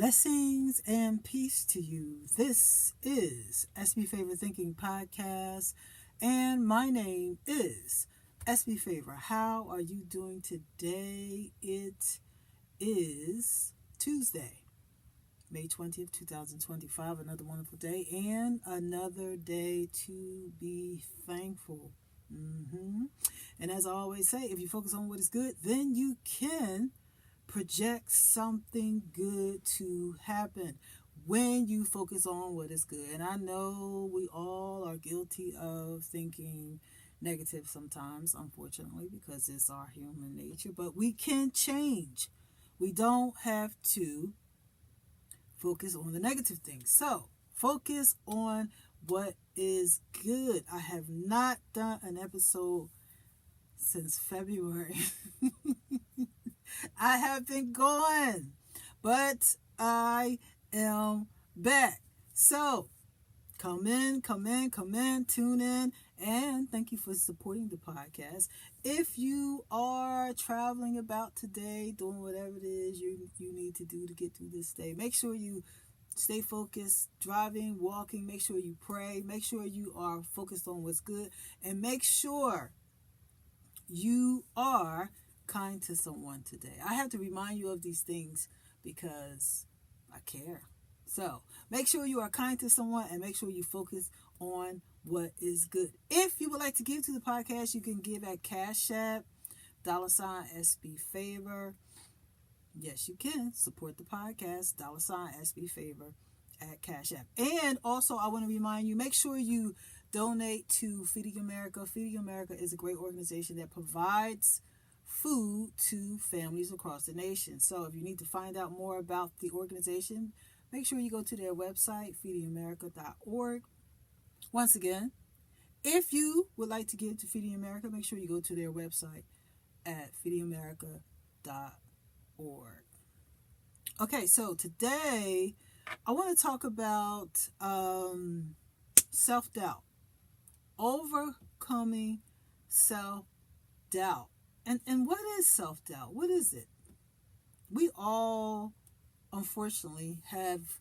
Blessings and peace to you. This is SB Favor Thinking Podcast, and my name is SB Favor. How are you doing today? It is Tuesday, May 20th, 2025. Another wonderful day and another day to be thankful. And as I always say, if you focus on what is good, then you can project something good to happen when you focus on what is good. And I know we all are guilty of thinking negative sometimes, unfortunately, because it's our human nature, but we can change. We don't have to focus on the negative things. So focus on what is good. I have not done an episode since February. I have been gone, but I am back. So come in, tune in, and thank you for supporting the podcast. If you are traveling about today, doing whatever it is you need to do to get through this day, make sure you stay focused, driving, walking, make sure you pray, make sure you are focused on what's good, and make sure you are kind to someone today. I have to remind you of these things because I care. So make sure you are kind to someone and make sure you focus on what is good. If you would like to give to the podcast, you can give at Cash App, $SB Favor. Yes, you can support the podcast, $SB Favor at Cash App. And also, I want to remind you, make sure you donate to Feeding America. Feeding America is a great organization that provides food to families across the nation. So if you need to find out more about the organization, make sure you go to their website, feedingamerica.org. Once again, if you would like to give to Feeding America, make sure you go to their website at feedingamerica.org. Okay, so today I want to talk about self-doubt, overcoming self-doubt. And what is self-doubt? What is it? We all, unfortunately, have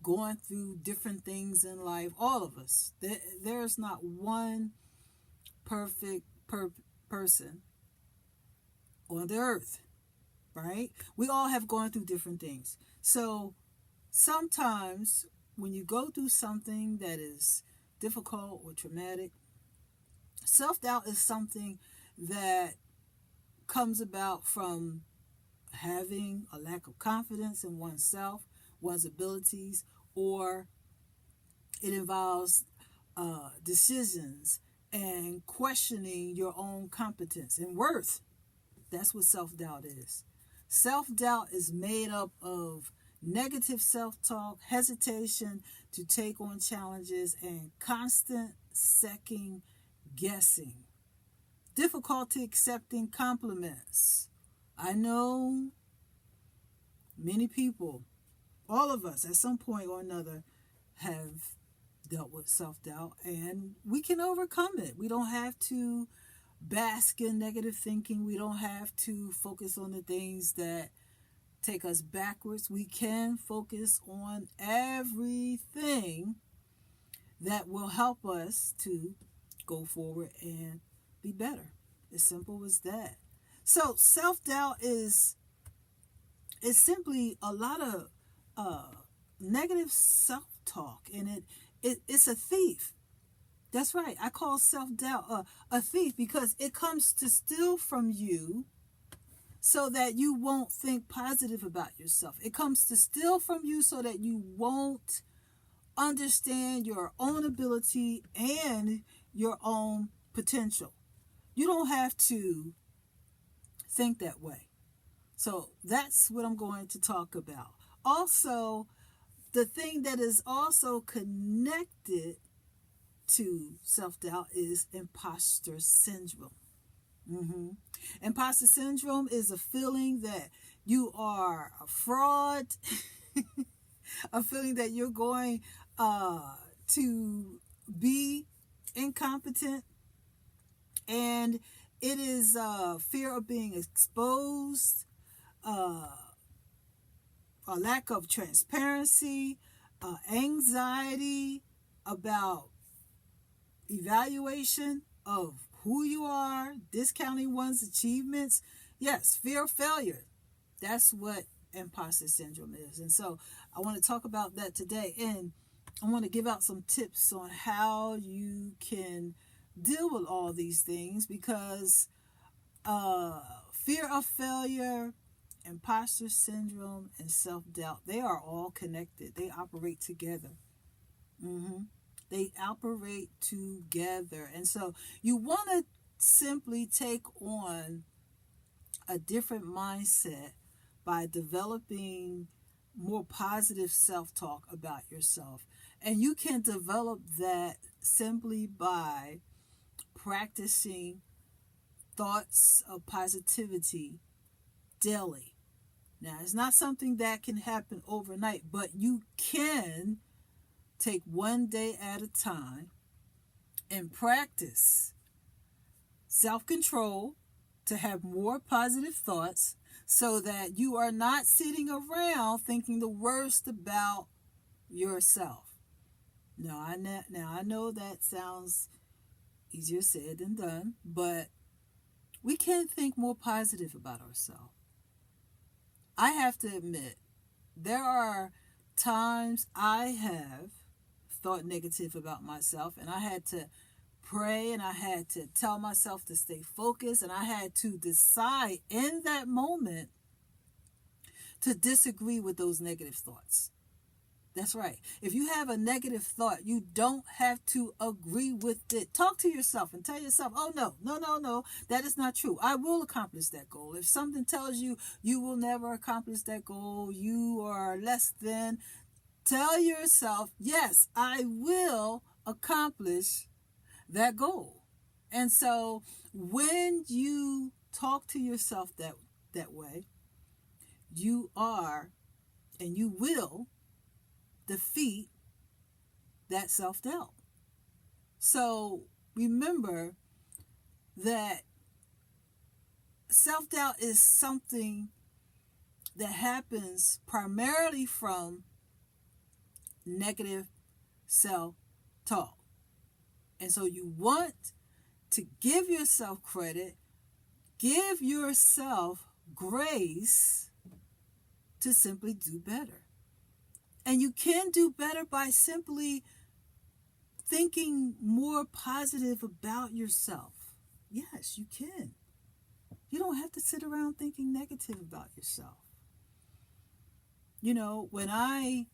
gone through different things in life. All of us. There's not one perfect person on the earth, right? We all have gone through different things. So sometimes when you go through something that is difficult or traumatic, self-doubt is something that comes about from having a lack of confidence in oneself, one's abilities, or it involves decisions and questioning your own competence and worth. That's what self-doubt is. Self-doubt is made up of negative self-talk, hesitation to take on challenges, and constant second guessing. Difficulty accepting compliments. I know many people, all of us at some point or another, have dealt with self-doubt, and we can overcome it. We don't have to bask in negative thinking. We don't have to focus on the things that take us backwards. We can focus on everything that will help us to go forward and be better. As simple as that. So self-doubt is simply a lot of negative self-talk, and it's a thief. That's right. I call self-doubt a thief because it comes to steal from you so that you won't think positive about yourself. It comes to steal from you so that you won't understand your own ability and your own potential. You don't have to think that way. So that's what I'm going to talk about. Also, the thing that is also connected to self-doubt is imposter syndrome. Imposter syndrome is a feeling that you are a fraud, a feeling that you're going to be incompetent, and it is fear of being exposed, a lack of transparency, anxiety about evaluation of who you are, discounting one's achievements. Yes, fear of failure. That's what imposter syndrome is. And so I want to talk about that today. And I want to give out some tips on how you can deal with all these things, because fear of failure, imposter syndrome, and self-doubt, they are all connected. They operate together. They operate together. And so you want to simply take on a different mindset by developing more positive self-talk about yourself. And you can develop that simply by practicing thoughts of positivity daily. Now, it's not something that can happen overnight, but you can take one day at a time and practice self-control to have more positive thoughts, so that you are not sitting around thinking the worst about yourself. Now, I know that sounds easier said than done, but we can think more positive about ourselves. I have to admit, there are times I have thought negative about myself, and I had to pray, and I had to tell myself to stay focused, and I had to decide in that moment to disagree with those negative thoughts. That's right. If you have a negative thought, you don't have to agree with it. Talk to yourself and tell yourself, oh, no, that is not true. I will accomplish that goal. If something tells you you will never accomplish that goal, you are less than, tell yourself, yes, I will accomplish that goal. And so when you talk to yourself that way, you are and you will defeat that self-doubt. So remember that self-doubt is something that happens primarily from negative self-talk. And so you want to give yourself credit, give yourself grace to simply do better. And you can do better by simply thinking more positive about yourself. Yes, you can. You don't have to sit around thinking negative about yourself. You know, when I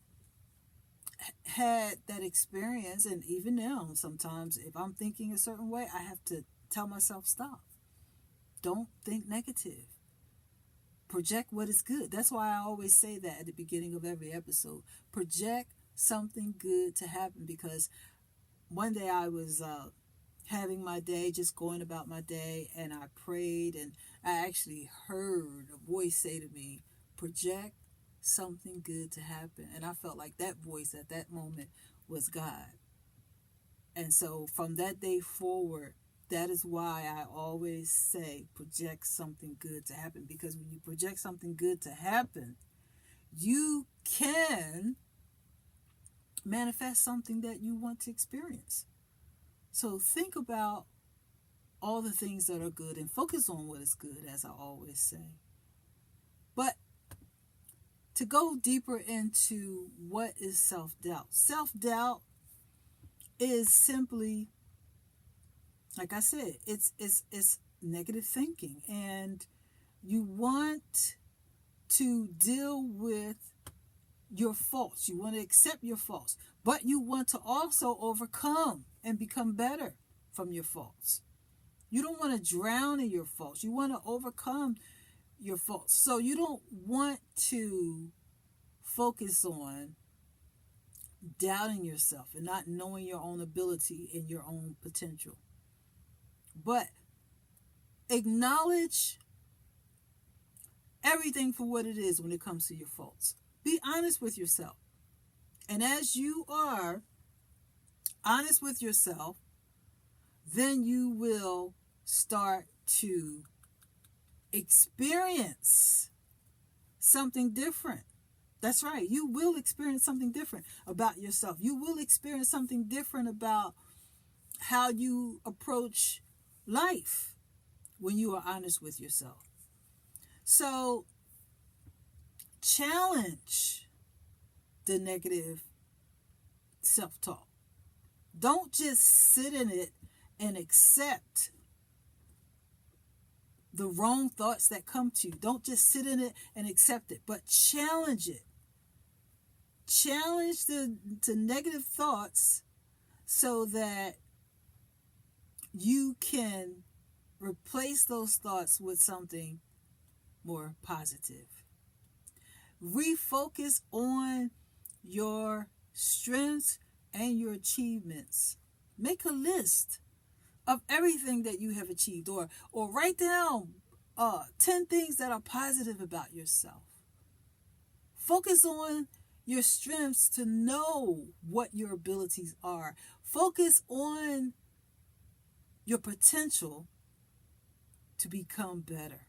had that experience, and even now, sometimes if I'm thinking a certain way, I have to tell myself, stop. Don't think negative. Project what is good. That's why I always say that at the beginning of every episode. Project something good to happen, because one day I was having my day, just going about my day, and I prayed, and I actually heard a voice say to me, project something good to happen. And I felt like that voice at that moment was God. And so from that day forward, that is why I always say project something good to happen, because when you project something good to happen, you can manifest something that you want to experience. So think about all the things that are good and focus on what is good, as I always say. But to go deeper into what is self-doubt. Self-doubt is simply, like I said, it's negative thinking, and you want to deal with your faults. You want to accept your faults, but you want to also overcome and become better from your faults. You don't want to drown in your faults. You want to overcome your faults. So you don't want to focus on doubting yourself and not knowing your own ability and your own potential. But acknowledge everything for what it is when it comes to your faults. Be honest with yourself. And as you are honest with yourself, then you will start to experience something different That's right. You will experience something different about yourself. You will experience something different about how you approach life when you are honest with yourself. So, challenge the negative self-talk. Don't just sit in it and accept the wrong thoughts that come to you. Don't just sit in it and accept it, but challenge it. Challenge the negative thoughts so that you can replace those thoughts with something more positive. Refocus on your strengths and your achievements. Make a list of everything that you have achieved, or write down 10 things that are positive about yourself. Focus on your strengths to know what your abilities are. Focus on your potential to become better.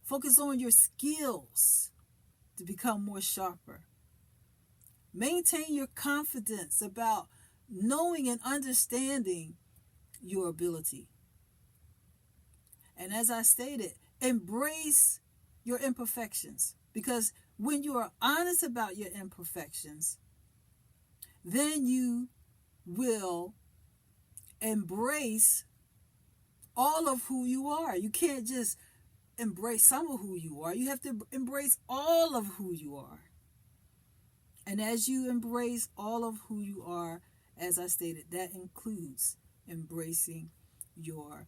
Focus on your skills to become more sharper. Maintain your confidence about knowing and understanding your ability. And as I stated, embrace your imperfections, because when you are honest about your imperfections, then you will embrace all of who you are. You can't just embrace some of who you are. You have to embrace all of who you are. And as you embrace all of who you are, as I stated, that includes embracing your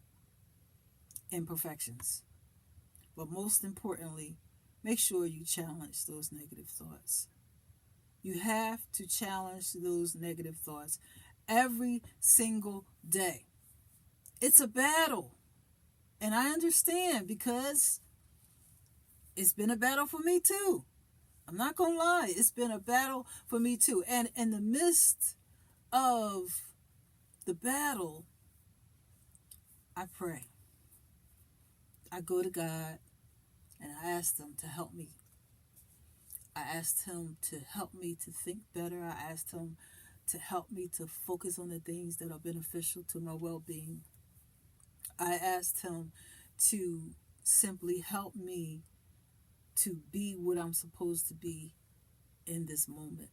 imperfections. But most importantly, make sure you challenge those negative thoughts. You have to challenge those negative thoughts every single day. It's a battle. And I understand, because it's been a battle for me too. I'm not going to lie. It's been a battle for me too. And in the midst of the battle, I pray. I go to God and I ask Him to help me. I asked Him to help me to think better. I asked Him to help me to focus on the things that are beneficial to my well-being. I asked Him to simply help me to be what I'm supposed to be in this moment.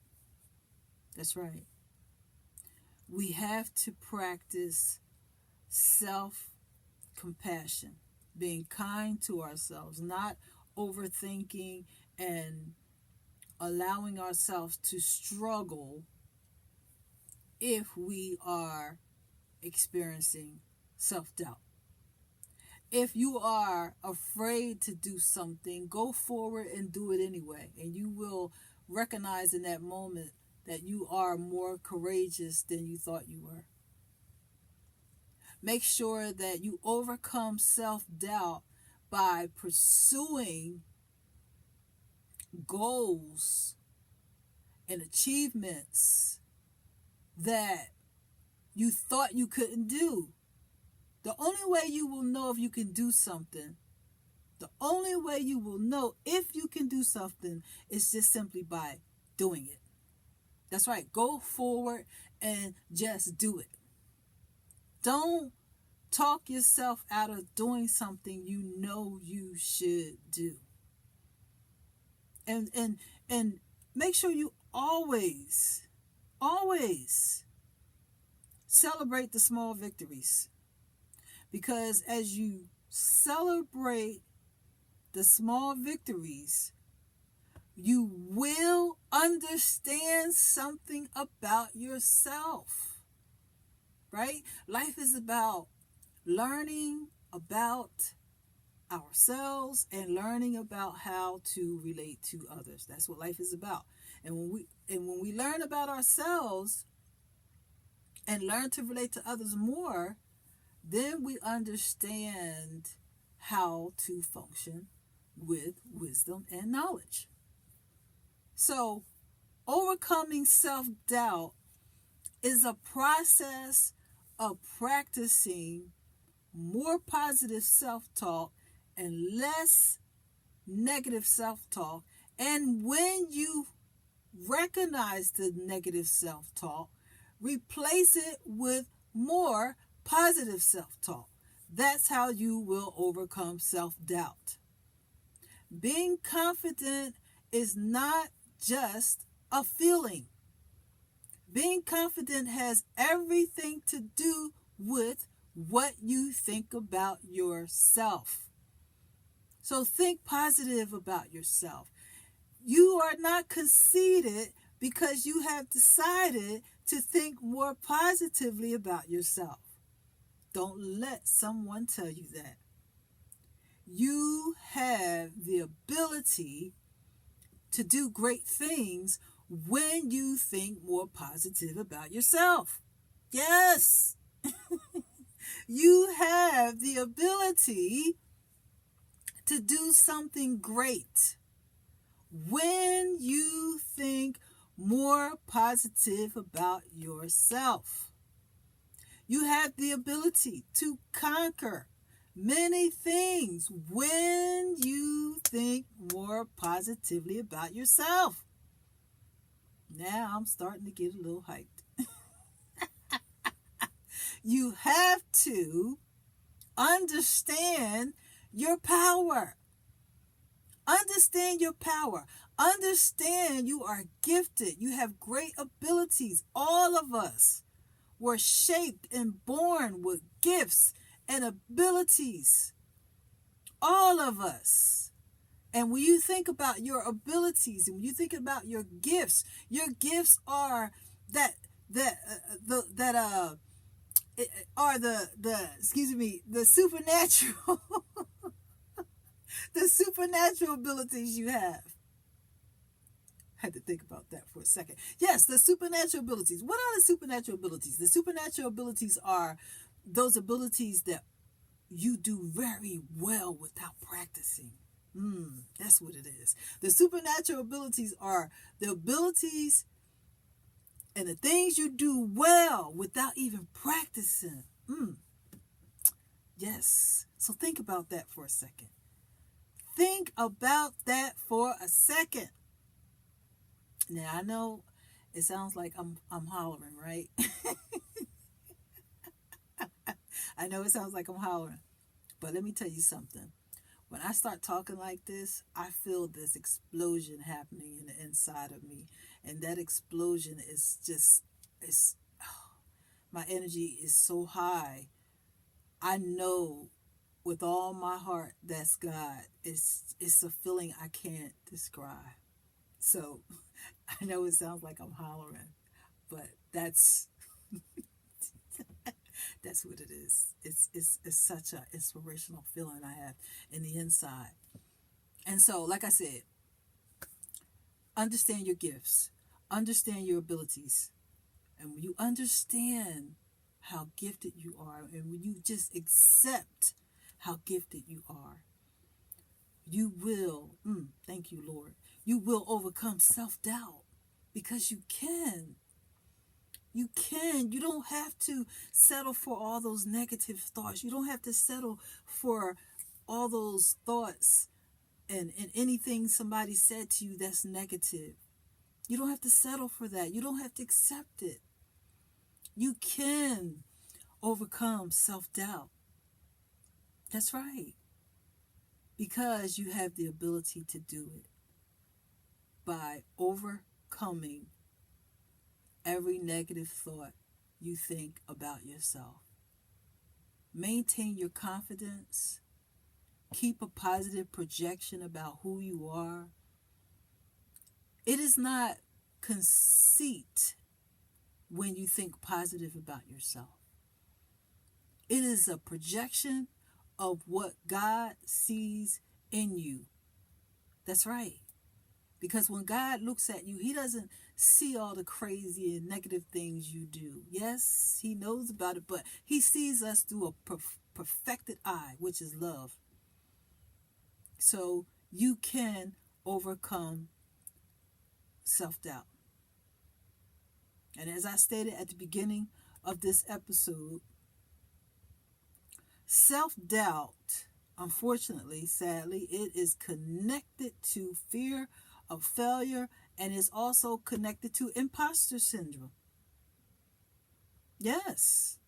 That's right. We have to practice self-compassion, being kind to ourselves, not overthinking and allowing ourselves to struggle if we are experiencing self-doubt. If you are afraid to do something, go forward and do it anyway. And you will recognize in that moment that you are more courageous than you thought you were. Make sure that you overcome self-doubt by pursuing goals and achievements that you thought you couldn't do. The only way you will know if you can do something, the only way you will know if you can do something is just simply by doing it. That's right. Go forward and just do it. Don't talk yourself out of doing something you know you should do. And make sure you always celebrate the small victories. Because as you celebrate the small victories, you will understand something about yourself, right? Life is about learning about ourselves and learning about how to relate to others. That's what life is about. And when we learn about ourselves and learn to relate to others more, then we understand how to function with wisdom and knowledge. So, overcoming self-doubt is a process of practicing more positive self-talk and less negative self-talk And when you recognize the negative self-talk, replace it with more positive self-talk. That's how you will overcome self-doubt. Being confident is not just a feeling. Being confident has everything to do with what you think about yourself. So think positive about yourself. You are not conceited because you have decided to think more positively about yourself. Don't let someone tell you that. You have the ability to do great things when you think more positive about yourself. Yes, you have the ability to do something great when you think more positive about yourself. You have the ability to conquer many things when you think more positively about yourself. Now I'm starting to get a little hyped. You have to understand your power. Understand your power. Understand you are gifted. You have great abilities. All of us were shaped and born with gifts and abilities. All of us. And when you think about your abilities and when you think about your gifts are that that that are the supernatural the supernatural abilities you have. I had to think about that for a second. Yes, the supernatural abilities. What are the supernatural abilities? The supernatural abilities are those abilities that you do very well without practicing. That's what it is. The supernatural abilities are the abilities and the things you do well without even practicing. Yes. So think about that for a second. Think about that for a second. Now I know it sounds like I'm hollering, right? I know it sounds like I'm hollering, but let me tell you something. When I start talking like this, I feel this explosion happening in the inside of me, and that explosion is just my energy is so high. I know with all my heart that's God. It's a feeling I can't describe. So I know it sounds like I'm hollering, but that's that's what it is. It's such an inspirational feeling I have in the inside. And so, like I said, understand your gifts, understand your abilities, and when you understand how gifted you are, and when you just accept how gifted you are, you will, thank you, Lord, you will overcome self-doubt because you can. You can. You don't have to settle for all those negative thoughts. You don't have to settle for all those thoughts and anything somebody said to you that's negative. You don't have to settle for that. You don't have to accept it. You can overcome self-doubt. That's right. Because you have the ability to do it by overcoming every negative thought you think about yourself. Maintain your confidence. Keep a positive projection about who you are. It is not conceit when you think positive about yourself. It is a projection of what God sees in you. That's right. Because when God looks at you, He doesn't see all the crazy and negative things you do. Yes, He knows about it, but He sees us through a perfected eye, which is love. So you can overcome self-doubt. And as I stated at the beginning of this episode, self-doubt, unfortunately, sadly, it is connected to fear of failure, and is also connected to imposter syndrome. Yes.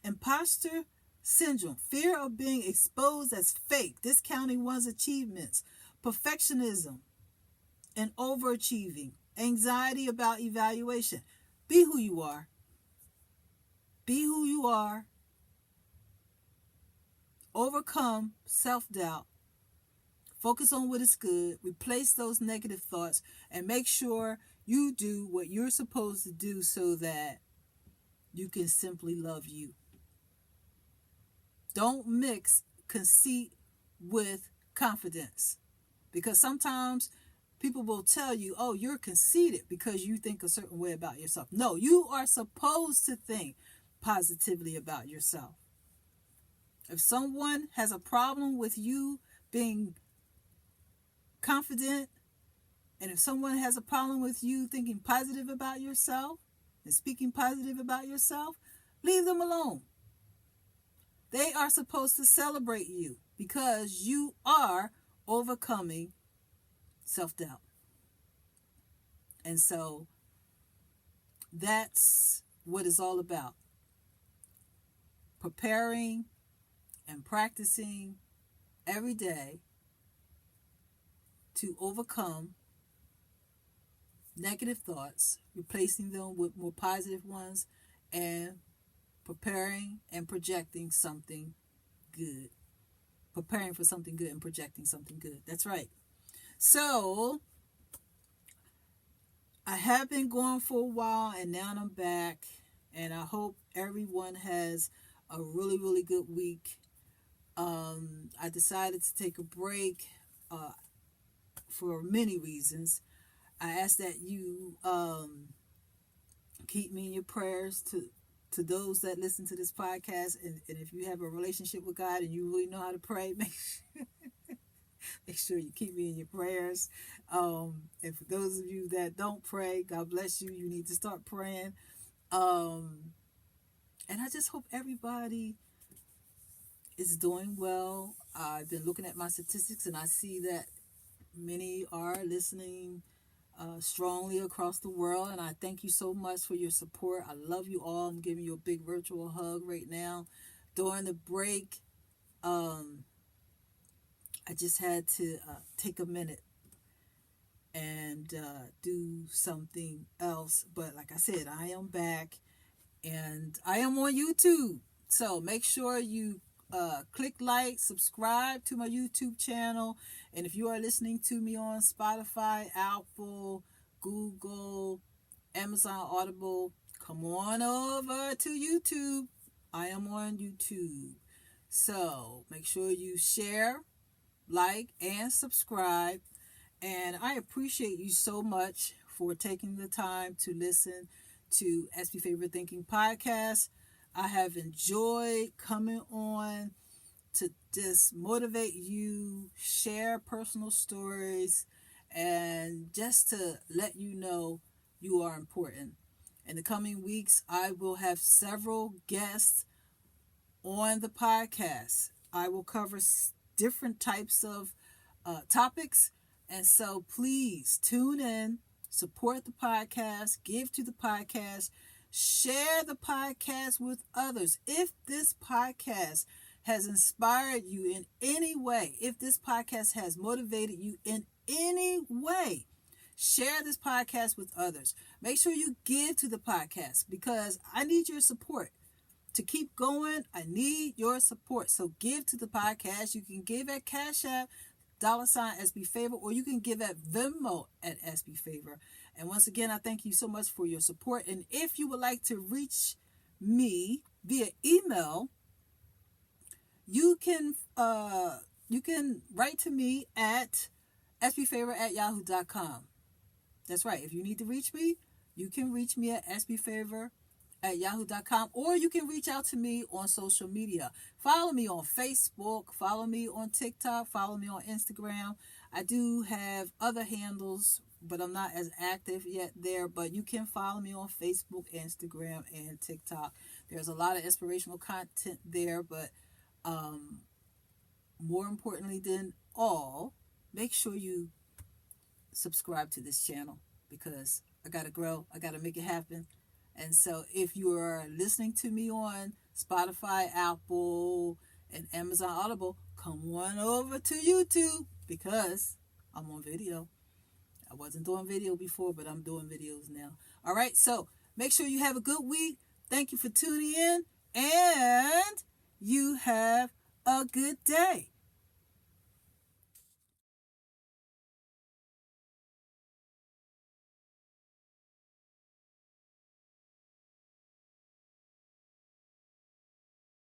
Imposter syndrome, fear of being exposed as fake, discounting one's achievements, perfectionism, and overachieving, anxiety about evaluation. Be who you are. Be who you are. Overcome self-doubt. Focus on what is good. Replace those negative thoughts and make sure you do what you're supposed to do so that you can simply love you. Don't mix conceit with confidence, because sometimes people will tell you, oh, you're conceited because you think a certain way about yourself. No, you are supposed to think positively about yourself. If someone has a problem with you being confident, and if someone has a problem with you thinking positive about yourself and speaking positive about yourself, leave them alone. They are supposed to celebrate you because you are overcoming self-doubt. And so that's what it's all about. Preparing and practicing every day to overcome negative thoughts, replacing them with more positive ones, and preparing and projecting something good. Preparing for something good and projecting something good. That's right. So, I have been going for a while and now I'm back. And I hope everyone has a really, really good week. I decided to take a break for many reasons. I ask that you keep me in your prayers to those that listen to this podcast. And if you have a relationship with God and you really know how to pray, make sure you keep me in your prayers. And for those of you that don't pray, God bless you. You need to start praying. And I just hope everybody is doing well. I've been looking at my statistics and I see that many are listening strongly across the world, and I thank you so much for your support. I love you all. I'm giving you a big virtual hug right now. During the break, I just had to take a minute and do something else. But like I said, I am back and I am on YouTube. So make sure you click like, subscribe to my YouTube channel. And if you are listening to me on Spotify, Apple, Google, Amazon Audible, come on over to YouTube. I am on YouTube. So make sure you share, like, and subscribe. And I appreciate you so much for taking the time to listen to SB Favorite Thinking Podcast. I have enjoyed coming on to just motivate you, share personal stories, and just to let you know you are important. In the coming weeks, I will have several guests on the podcast. I will cover different types of topics, and so please tune in, support the podcast, give to the podcast, share the podcast with others. If this podcast has inspired you in any way, if this podcast has motivated you in any way, share this podcast with others. Make sure you give to the podcast because I need your support. To keep going, I need your support. So give to the podcast. You can give at Cash App, $SB Favor, or you can give at Venmo at SB Favor. And once again, I thank you so much for your support. And if you would like to reach me via email, you can write to me at sbfavor@yahoo.com. That's right. If you need to reach me, you can reach me at sbfavor@yahoo.com, or you can reach out to me on social media. Follow me on Facebook, follow me on TikTok, follow me on Instagram. I do have other handles, but I'm not as active yet there. But you can follow me on Facebook, Instagram, and TikTok. There's a lot of inspirational content there, but more importantly than all, make sure you subscribe to this channel because I got to grow. I got to make it happen. And so if you are listening to me on Spotify, Apple, and Amazon Audible, come on over to YouTube because I'm on video. I wasn't doing video before, but I'm doing videos now. All right, so make sure you have a good week. Thank you for tuning in, and you have a good day.